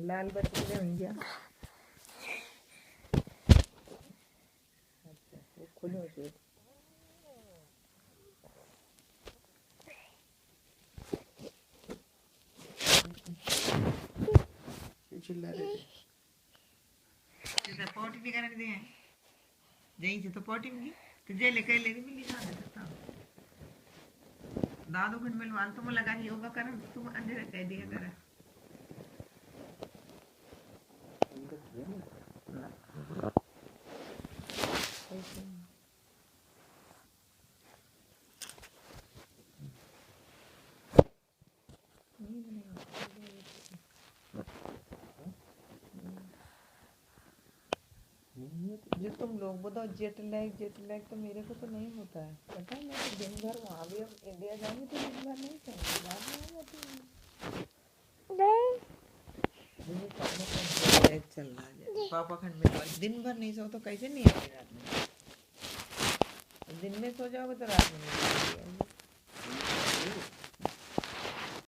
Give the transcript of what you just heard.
लाल बत्ती होंगे। अच्छा वो खुले हो जो चिल्ला रहे थे पोटी भी करने दे जहीं से तो पोटी में तो जे लेके ले भी नहीं खा सकता दादू खंड में वाल तुम लगा योगा करन तुम अंधेरा कह दिया करा जो तुम लोग बताओ जेट लैग तो मेरे को तो नहीं होता है पता है। मैं तो दिन भर वहाँ भी अब इंडिया जाऊंगी तो दिन भर नहीं चाहिए बाद में आ जाती है चल रहा है पापा खंड में दिन भर नहीं सो तो कैसे नहीं आती रात में दिन में सो जाओगे तो रात में नहीं